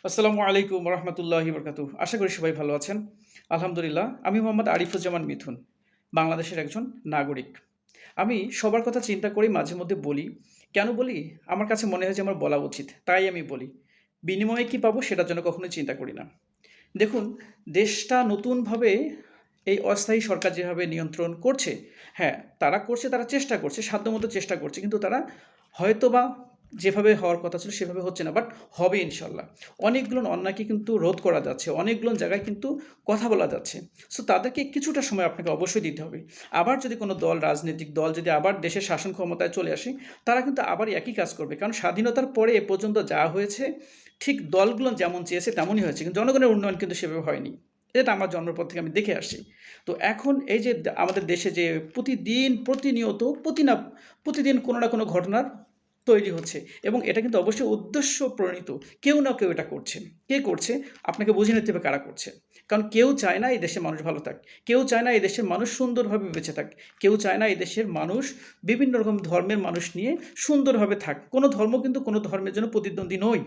আসসালামু আলাইকুম রহমতুল্লাহি বরকাতুহ। আশা করি সবাই ভালো আছেন। আলহামদুলিল্লাহ। আমি মোহাম্মদ আরিফুজ্জামান মিথুন, বাংলাদেশের একজন নাগরিক। আমি সবার কথা চিন্তা করেই মাঝে মধ্যে বলি। কেন বলি? আমার কাছে মনে হয় যে আমার বলা উচিত। তাই আমি বলি। বিনিময়ে কী পাবো সেটার জন্য কখনোই চিন্তা করি না। দেখুন, দেশটা নতুনভাবে এই অস্থায়ী সরকার যেভাবে নিয়ন্ত্রণ করছে, হ্যাঁ, তারা করছে, তারা চেষ্টা করছে, সাধ্যমতো চেষ্টা করছে। কিন্তু তারা হয়তোবা যেভাবে হওয়ার কথা ছিল সেভাবে হচ্ছে না। বাট হবে ইনশাল্লাহ। অনেকগুলো অন্যায়কে কিন্তু রোধ করা যাচ্ছে। অনেকগুলো জায়গায় কিন্তু কথা বলা যাচ্ছে। সো তাদেরকে কিছুটা সময় আপনাকে অবশ্যই দিতে হবে। আবার যদি কোনো দল, রাজনৈতিক দল যদি আবার দেশের শাসন ক্ষমতায় চলে আসে, তারা কিন্তু আবার একই কাজ করবে। কারণ স্বাধীনতার পরে এ পর্যন্ত যা হয়েছে ঠিক দলগুলো যেমন চেয়েছে তেমনই হয়েছে। কিন্তু জনগণের উন্নয়ন কিন্তু সেভাবে হয়নি। এটা আমার জন্মের পর থেকে আমি দেখে আসছি। তো এখন এই যে আমাদের দেশে যে প্রতিদিন প্রতিনিয়ত প্রতিদিন কোনো না কোনো ঘটনার তৈরি হচ্ছে এবং এটা কিন্তু অবশ্যই উদ্দেশ্য প্রণীত। কেউ না কেউ এটা করছে। কে করছে? আপনাকে বুঝে নিতে হবে কারা করছে। কারণ কেউ চায় না এই দেশের মানুষ ভালো থাক। কেউ চায় না এই দেশের মানুষ সুন্দরভাবে বেঁচে থাক। কেউ চায় না এই দেশের মানুষ বিভিন্ন রকম ধর্মের মানুষ নিয়ে সুন্দরভাবে থাক। কোনো ধর্ম কিন্তু কোনো ধর্মের জন্য প্রতিদ্বন্দ্বী নয়।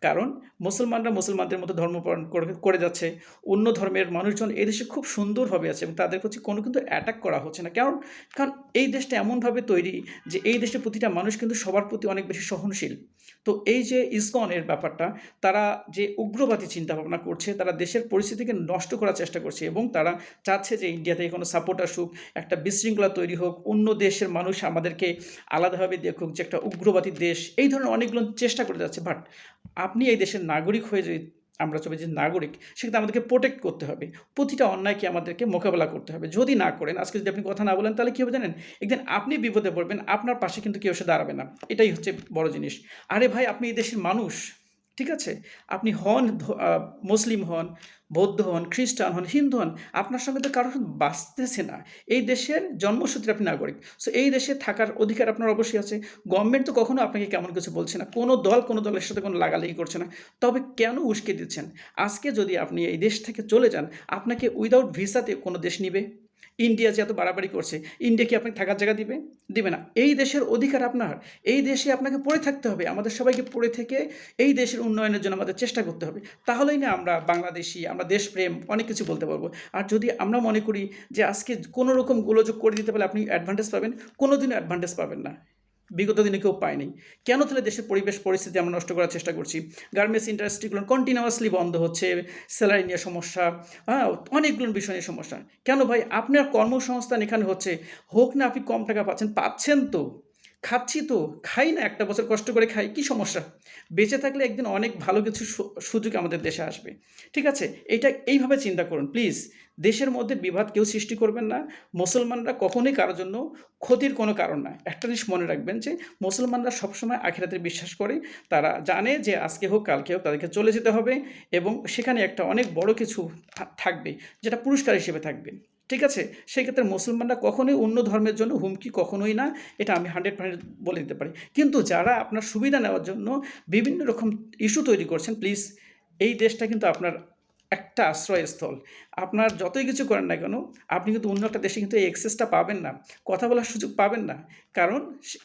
কারণ মুসলমানরা মুসলমানদের মতো ধর্ম পালন করে যাচ্ছে। অন্য ধর্মের মানুষজন এই দেশে খুব সুন্দরভাবে আছে এবং তাদের প্রতি কোনো কিন্তু অ্যাটাক করা হচ্ছে না। কারণ এই দেশটা এমনভাবে তৈরি যে এই দেশের প্রতিটা মানুষ কিন্তু সবার প্রতি অনেক বেশি সহনশীল। তো এই যে ইসকনের ব্যাপারটা, তারা যে উগ্রবাদী চিন্তাভাবনা করছে, তারা দেশের পরিস্থিতিকে নষ্ট করার চেষ্টা করছে এবং তারা চাচ্ছে যে ইন্ডিয়া থেকে কোনো সাপোর্ট আসুক, একটা বিশৃঙ্খলা তৈরি হোক, অন্য দেশের মানুষ আমাদেরকে আলাদাভাবে দেখুক যে একটা উগ্রবাদী দেশ। এই ধরনের অনেকগুলো চেষ্টা করে যাচ্ছে। বাট আপনি এই দেশের নাগরিক হয়ে যদি আমরা সবাই যে নাগরিক, সেক্ষেত্রে আমাদেরকে প্রোটেক্ট করতে হবে। প্রতিটা অন্যায়কে আমাদেরকে মোকাবেলা করতে হবে। যদি না করেন, আজকে যদি আপনি কথা না বলেন তাহলে কী হবে জানেন? একদিন আপনি বিপদে পড়বেন, আপনার পাশে কিন্তু কেউ এসে দাঁড়াবে না। এটাই হচ্ছে বড় জিনিস। আরে ভাই, আপনি এই দেশের মানুষ, ঠিক আছে? আপনি হন মুসলিম হন, বৌদ্ধ হন, খ্রিস্টান হন, হিন্দু হন, আপনার সঙ্গে তো কারোর বাঁচতেছে না। এই দেশের জন্মসূত্রে আপনি নাগরিক। সো এই দেশে থাকার অধিকার আপনার অবশ্যই আছে। গভর্নমেন্ট তো কখনো আপনাকে কেমন কিছু বলছে না। কোনো দল কোনো দলের সাথে কোনো লাগালাগি করছে না। তবে কেন উস্কে দিচ্ছেন? আজকে যদি আপনি এই দেশ থেকে চলে যান, আপনাকে উইদাউট ভিসাতে কোনো দেশ নিবে? ইন্ডিয়া যে এত বাড়াবাড়ি করছে, ইন্ডিয়া কি আপনাকে থাকার জায়গা দিবে? দিবে না। এই দেশের অধিকার আপনার। এই দেশে আপনাকে পড়ে থাকতে হবে। আমাদের সবাইকে পড়ে থেকে এই দেশের উন্নয়নের জন্য আমাদের চেষ্টা করতে হবে। তাহলেই না আমরা বাংলাদেশী, আমরা দেশপ্রেম অনেক কিছু বলতে পারবো। আর যদি আমরা মনে করি যে আজকে কোনো রকম গোলযোগ করে দিতে পারলে আপনি অ্যাডভান্টেজ পাবেন, কোনোদিনও অ্যাডভান্টেজ পাবেন না। বিগত দিনে কেউ পায়নি। কেন তাহলে দেশের পরিবেশ পরিস্থিতি আমরা নষ্ট করার চেষ্টা করছি? গার্মেন্টস ইন্ডাস্ট্রিগুলো কন্টিনিউয়াসলি বন্ধ হচ্ছে, স্যালারি নিয়ে সমস্যা, হ্যাঁ? অনেকগুলো বিষয় নিয়ে সমস্যা। কেন ভাই? আপনার কর্মসংস্থান এখানে হচ্ছে, হোক না আপনি কম টাকা পাচ্ছেন, পাচ্ছেন তো। খাচ্ছি তো, খাই না, একটা বছর কষ্ট করে খাই, কী সমস্যা? বেঁচে থাকলে একদিন অনেক ভালো কিছু সুযোগ আমাদের দেশে আসবে। ঠিক আছে? এইটা এইভাবে চিন্তা করুন প্লিজ। দেশের মধ্যে বিবাদ কেউ সৃষ্টি করবেন না। মুসলমানরা কখনোই কারো জন্য ক্ষতির কোনো কারণ না। একটা জিনিস মনে রাখবেন যে মুসলমানরা সবসময় আখিরাতে বিশ্বাস করে। তারা জানে যে আজকে হোক কালকে হোক তাদেরকে চলে যেতে হবে এবং সেখানে একটা অনেক বড় কিছু থাকবে, যেটা পুরস্কার হিসেবে থাকবে। ঠিক আছে? সেক্ষেত্রে মুসলমানরা কখনোই অন্য ধর্মের জন্য হুমকি কখনোই না। এটা আমি 100% বলে দিতে পারি। কিন্তু যারা আপনার সুবিধা নেওয়ার জন্য বিভিন্ন রকম ইস্যু তৈরি করছেন, প্লিজ, এই দেশটা কিন্তু আপনার একটা আশ্রয়স্থল। আপনার যতই কিছু করেন না কেন, আপনি কিন্তু অন্য একটা দেশে কিন্তু এই অ্যাক্সেসটা পাবেন না। কথা বলার সুযোগ পাবেন না। কারণ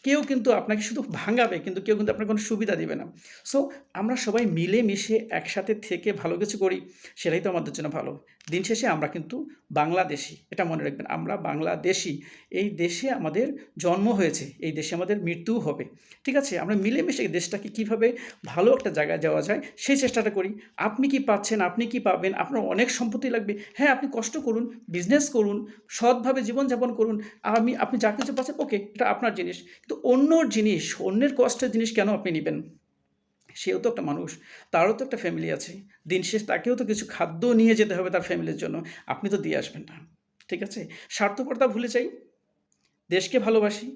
কেউ কিন্তু আপনাকে শুধু ভাঙাবে, কিন্তু কেউ কিন্তু আপনাকে কোনো সুবিধা দিবে না। সো আমরা সবাই মিলেমিশে একসাথে থেকে ভালো কিছু করি, সেটাই তো আমাদের জন্য ভালো। দিন শেষে আমরা কিন্তু বাংলাদেশী। এটা মনে রাখবেন, আমরা বাংলাদেশী। এই দেশে আমাদের জন্ম হয়েছে, এই দেশে আমাদের মৃত্যুও হবে। ঠিক আছে? আমরা মিলেমিশে এই দেশটাকে কীভাবে ভালো একটা জায়গায় যাওয়া যায়, সেই চেষ্টাটা করি। আপনি কি পাচ্ছেন, আপনি কি পাবেন, আপনার অনেক সম্পত্তি লাগবে। হ্যাঁ, আপনি কষ্ট করুন, বিজনেস করুন, সৎভাবে জীবনযাপন করুন। আপনি যা কিছু পাচ্ছেন ওকে, এটা আপনার জিনিস। কিন্তু অন্যর জিনিস, অন্যের কষ্টের জিনিস কেন আপনি নিবেন? সেও তো একটা মানুষ, তারও তো একটা ফ্যামিলি আছে। দিন শেষে তাকেও তো কিছু খাদ্য নিয়ে যেতে হবে তার ফ্যামিলির জন্য। আপনি তো দিয়ে আসবেন না। ঠিক আছে? স্বার্থপরতা ভুলে যাই, দেশকে ভালোবাসি।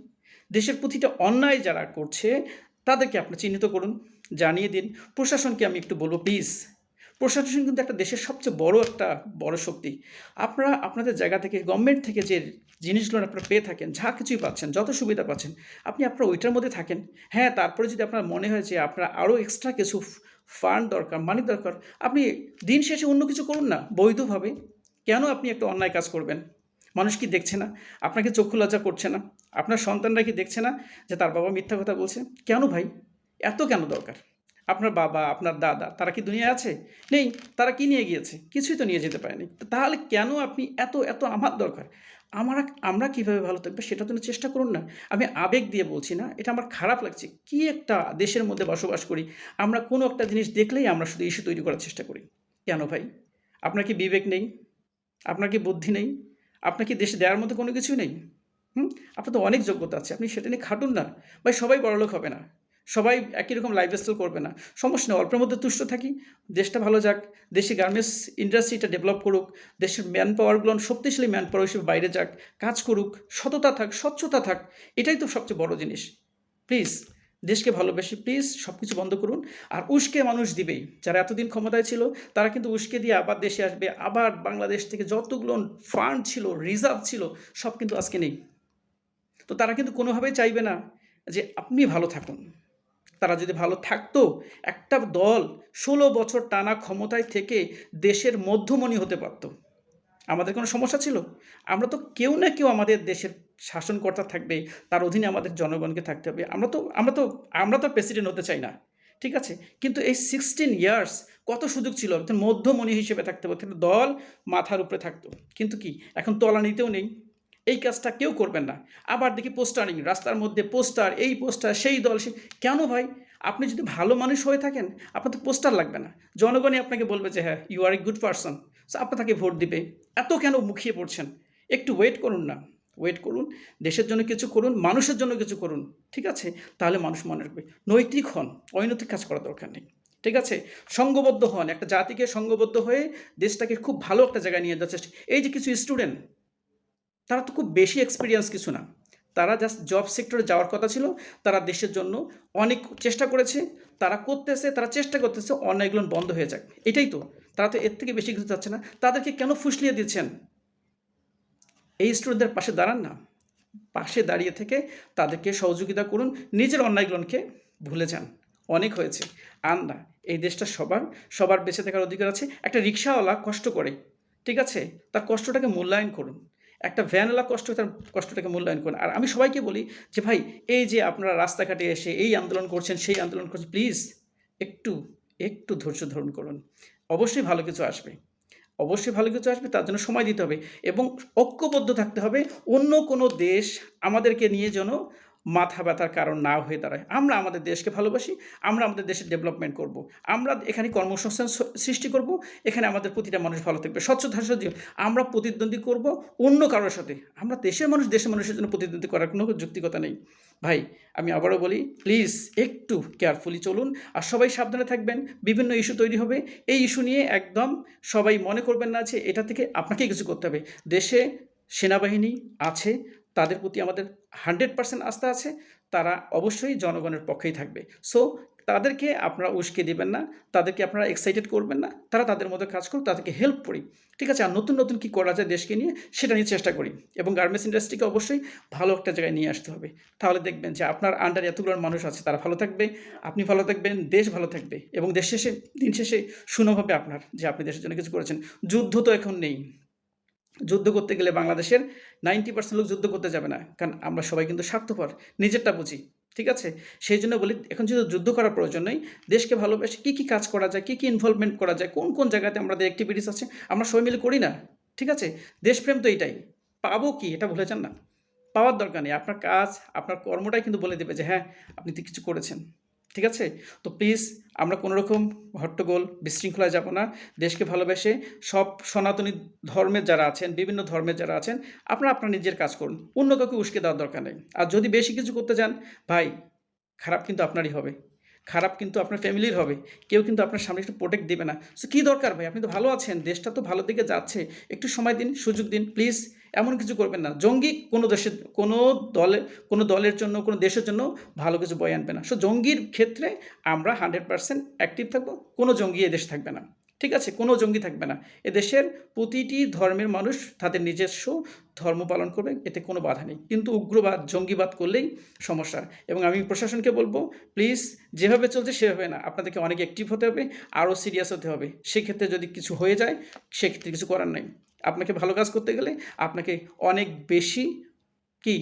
দেশের প্রতিটা অন্যায় যারা করছে তাদেরকে আপনি চিহ্নিত করুন, জানিয়ে দিন। প্রশাসনকে আমি একটু বলব প্লিজ, প্রশাসন কিন্তু একটা দেশের সবচেয়ে বড় শক্তি। আপনারা আপনাদের জায়গা থেকে গভর্নমেন্ট থেকে যে জিনিসগুলো আপনারা পেয়ে থাকেন, যা কিছুই পাচ্ছেন, যত সুবিধা পাচ্ছেন, আপনি আপনার ওইটার মধ্যে থাকেন। হ্যাঁ, তারপরে যদি আপনার মনে হয় যে আপনার আরও এক্সট্রা কিছু ফান্ড দরকার, মানি দরকার, আপনি দিন শেষে অন্য কিছু করুন না বৈধভাবে। কেন আপনি একটা অন্যায় কাজ করবেন? মানুষ কি দেখছে না? আপনাকে চক্ষু লজ্জা করছে না? আপনার সন্তানরা কি দেখছে না যে তার বাবা মিথ্যা কথা বলছে? কেন ভাই? এত কেন দরকার? আপনার বাবা, আপনার দাদা তারা কি দুনিয়ায় আছে? নেই। তারা কি নিয়ে গিয়েছে? কিছুই তো নিয়ে যেতে পারেনি। তো তাহলে কেন আপনি এত আমার দরকার? আমরা কিভাবে ভালো থাকবো সেটার জন্য চেষ্টা করুন না। আমি আবেগ দিয়ে বলছি না। এটা আমার খারাপ লাগছে। কি একটা দেশের মধ্যে বসবাস করি। আমরা কোনো একটা জিনিস দেখলেই আমরা শুধু ইস্যু তৈরি করার চেষ্টা করি। কেন ভাই? আপনার কি বিবেক নেই? আপনার কি বুদ্ধি নেই? আপনার কি দেশে দেওয়ার মতো কোনো কিছুই নেই? হুম? আপনার তো অনেক যোগ্যতা আছে। আপনি সেটা নিয়ে খাটুন না। ভাই সবাই বড়লোক হবে না। সবাই একই রকম লাইফস্টাইল করবে না। সমস্যা নেই, অল্পের মধ্যে তুষ্ট থাকি। দেশটা ভালো যাক। দেশে গার্মেন্টস ইন্ডাস্ট্রিটা ডেভেলপ করুক। দেশের ম্যান পাওয়ারগুলো শক্তিশালী ম্যান পাওয়ার হিসেবে বাইরে যাক। কাজ করুক। সততা থাক, স্বচ্ছতা থাক। এটাই তো সবচেয়ে বড় জিনিস। প্লিজ দেশকে ভালোবেসে প্লিজ সবকিছু বন্ধ করুন। আর উস্কে মানুষ দিবেই। যারা এতদিন ক্ষমতায় ছিল তারা কিন্তু উস্কে দিয়ে আবার দেশে আসবে। আবার বাংলাদেশ থেকে যতগুলো ফান্ড ছিল, রিজার্ভ ছিল সব কিন্তু আজকে নেই। তো তারা কিন্তু কোনোভাবেই চাইবে না যে আপনি ভালো থাকুন। তারা যদি ভালো থাকতো, একটা দল ১৬ বছর টানা ক্ষমতায় থেকে দেশের মধ্যমণি হতে পারত। আমাদের কোনো সমস্যা ছিল? আমরা তো কেউ না কেউ আমাদের দেশের শাসনকর্তা থাকবে, তার অধীনে আমাদের জনগণকে থাকতে হবে। আমরা তো প্রেসিডেন্ট হতে চাই না। ঠিক আছে? কিন্তু এই 16 ইয়ার্স কত সুযোগ ছিল একজন মধ্যমণি হিসেবে থাকতে পারত। একটা দল মাথার উপরে থাকতো। কিন্তু কি এখন তলানিতেও নেই। এই কাজটা কেউ করবেন না। আবার দেখি পোস্টারিং, রাস্তার মধ্যে পোস্টার, এই পোস্টার, সেই দল সেই কেন ভাই? আপনি যদি ভালো মানুষ হয়ে থাকেন, আপনার তো পোস্টার লাগবে না। জনগণই আপনাকে বলবে যে হ্যাঁ, you are a good person. So আপনার তাকে ভোট দিবে। এত কেন মুখিয়ে পড়ছেন? একটু ওয়েট করুন না। ওয়েট করুন। দেশের জন্য কিছু করুন, মানুষের জন্য কিছু করুন। ঠিক আছে? তাহলে মানুষ মনে রাখবে। নৈতিক হন, অনৈতিক কাজ করার দরকার নেই। ঠিক আছে? সংঘবদ্ধ হন। একটা জাতিকে সংঘবদ্ধ হয়ে দেশটাকে খুব ভালো একটা জায়গায় নিয়ে যাওয়ার চেষ্টা এই যে কিছু স্টুডেন্ট তারা তো খুব বেশি এক্সপিরিয়েন্স কিছু না। তারা জাস্ট জব সেক্টরে যাওয়ার কথা ছিল। তারা দেশের জন্য অনেক চেষ্টা করেছে। তারা করতেছে, তারা চেষ্টা করতেছে অন্যায়গুলো বন্ধ হয়ে যাক। এটাই তো। তারা তো এর থেকে বেশি কিছু চাচ্ছে না। তাদেরকে কেন ফুসলিয়ে দিচ্ছেন? এই স্টুডেন্টদের পাশে দাঁড়ান না। পাশে দাঁড়িয়ে থেকে তাদেরকে সহযোগিতা করুন। নিজের অন্যায়গুলোকে ভুলে যান। অনেক হয়েছে। আর না, এই দেশটা সবার বেঁচে থাকার অধিকার আছে। একটা রিক্সাওয়ালা কষ্ট করে। ঠিক আছে? তার কষ্টটাকে মূল্যায়ন করুন। একটা ভ্যানওয়ালা তার কষ্টটাকে মূল্যায়ন করুন। আর আমি সবাইকে বলি যে ভাই এই যে আপনারা রাস্তাঘাটে এসে এই আন্দোলন করছেন, সেই আন্দোলন করছেন, প্লিজ একটু, একটু ধৈর্য ধারণ করুন। অবশ্যই ভালো কিছু আসবে। অবশ্যই ভালো কিছু আসবে, তার জন্য সময় দিতে হবে এবং ঐক্যবদ্ধ থাকতে হবে। অন্য কোনো দেশ আমাদেরকে নিয়ে যেন মাথা ব্যথার কারণ না হয়ে দাঁড়ায়। আমরা আমাদের দেশকে ভালোবাসি, আমরা আমাদের দেশের ডেভেলপমেন্ট করব। আমরা এখানে কর্মসংস্থান সৃষ্টি করব, এখানে আমাদের প্রতিটা মানুষ ভালো থাকবে। স্বচ্ছতার সাথে আমরা প্রতিদ্বন্দ্বী করব অন্য কারোর সাথে। আমরা দেশের মানুষের জন্য প্রতিদ্বন্দ্বী করার কোনো যৌক্তিকতা নেই। ভাই আমি আবারও বলি প্লিজ একটু কেয়ারফুলি চলুন আর সবাই সাবধানে থাকবেন। বিভিন্ন ইস্যু তৈরি হবে। এই ইস্যু নিয়ে একদম সবাই মনে করবেন না যে এটা থেকে আপনাকেই কিছু করতে হবে। দেশে সেনাবাহিনী আছে, তাদের প্রতি আমাদের 100% আস্থা আছে। তারা অবশ্যই জনগণের পক্ষেই থাকবে। সো তাদেরকে আপনারা উস্কে দিবেন না, তাদেরকে আপনারা এক্সাইটেড করবেন না। তারা তাদের মতো কাজ করুক, তাদেরকে হেল্প করি। ঠিক আছে? আর নতুন কী করা যায় দেশকে নিয়ে সেটা নিয়ে চেষ্টা করি এবং গার্মেন্টস ইন্ডাস্ট্রিকে অবশ্যই ভালো একটা জায়গায় নিয়ে আসতে হবে। তাহলে দেখবেন যে আপনার আন্ডারে এতগুলো মানুষ আছে, তারা ভালো থাকবে, আপনি ভালো থাকবেন, দেশ ভালো থাকবে এবং দিন শেষে সুনাম হবে আপনার যে আপনি দেশের জন্য কিছু করেছেন। যুদ্ধ তো এখন নেই। যুদ্ধ করতে গেলে বাংলাদেশের 90% লোক যুদ্ধ করতে যাবে না। কারণ আমরা সবাই কিন্তু স্বার্থপর। নিজেরটা বুঝি। ঠিক আছে? সেইজন্য বলি এখন যেহেতু যুদ্ধ করার প্রয়োজন নেই, দেশকে ভালোবেসে কী কাজ করা যায়, কী ইনভলভমেন্ট করা যায়, কোন জায়গাতে আমাদের অ্যাক্টিভিটিস আছে আমরা সবাই মিলে করি না? ঠিক আছে? দেশপ্রেম তো এইটাই। পাবো কি এটা ভুলে যান না। পাওয়ার দরকার নেই। আপনার কাজ, আপনার কর্মটাই কিন্তু বলে দেবে যে হ্যাঁ, আপনি তো কিছু করেছেন। ঠিক আছে? তো প্লিজ আমরা কোনোরকম হট্টগোল, বিশৃঙ্খলায় যাব না। দেশকে ভালোবেসে সব সনাতনী ধর্মের যারা আছেন, বিভিন্ন ধর্মের যারা আছেন, আপনারা আপনার নিজের কাজ করুন। অন্য কাউকে উস্কে দেওয়ার দরকার নেই। আর যদি বেশি কিছু করতে যান, ভাই খারাপ কিন্তু আপনারই হবে। খারাপ কিন্তু আপনার ফ্যামিলির হবে। কেউ কিন্তু আপনার সামনে একটু প্রোটেক্ট দিবে না। সো কী দরকার ভাই? আপনি তো ভালো আছেন। দেশটা তো ভালো দিকে যাচ্ছে। একটু সময় দিন, সুযোগ দিন। প্লিজ এমন কিছু করবেন না। জঙ্গি কোনো দলের জন্য, কোনো দেশের জন্য ভালো কিছু বয়ে আনবে না। সো জঙ্গির ক্ষেত্রে আমরা 100% অ্যাক্টিভ থাকবো। কোনো জঙ্গি এদেশে থাকবে না। ঠিক আছে? কোনো জঙ্গি থাকবে না। এদেশের প্রতিটি ধর্মের মানুষ তাদের নিজস্ব ধর্ম পালন করবে। এতে কোনো বাধা নেই। কিন্তু উগ্রবাদ, জঙ্গিবাদ করলেই সমস্যা এবং আমি প্রশাসনকে বলব প্লিজ যেভাবে চলছে সেভাবে না। আপনাদেরকে অনেক অ্যাক্টিভ হতে হবে, আরও সিরিয়াস হতে হবে। সেক্ষেত্রে যদি কিছু হয়ে যায়, সেক্ষেত্রে কিছু করার নাই। আপনাকে ভালো কাজ করতে গেলে আপনাকে অনেক বেশি কি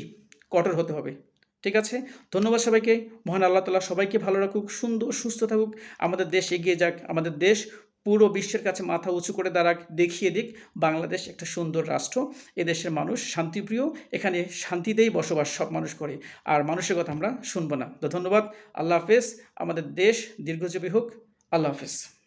কঠোর হতে হবে। ঠিক আছে? ধন্যবাদ সবাইকে। মহান আল্লাহ তাআলা সবাইকে ভালো রাখুক, সুন্দর সুস্থ থাকুক। আমাদের দেশ এগিয়ে যাক। আমাদের দেশ পুরো বিশ্বের কাছে মাথা উঁচু করে দাঁড়াক, দেখিয়ে দিক বাংলাদেশ একটা সুন্দর রাষ্ট্র। এদেশের মানুষ শান্তিপ্রিয়, এখানে শান্তিতেই বসবাস সব মানুষ করে। আর মানুষের কথা আমরা শুনব না। তো ধন্যবাদ। আল্লাহ হাফেজ। আমাদের দেশ দীর্ঘজীবী হোক। আল্লাহ হাফেজ।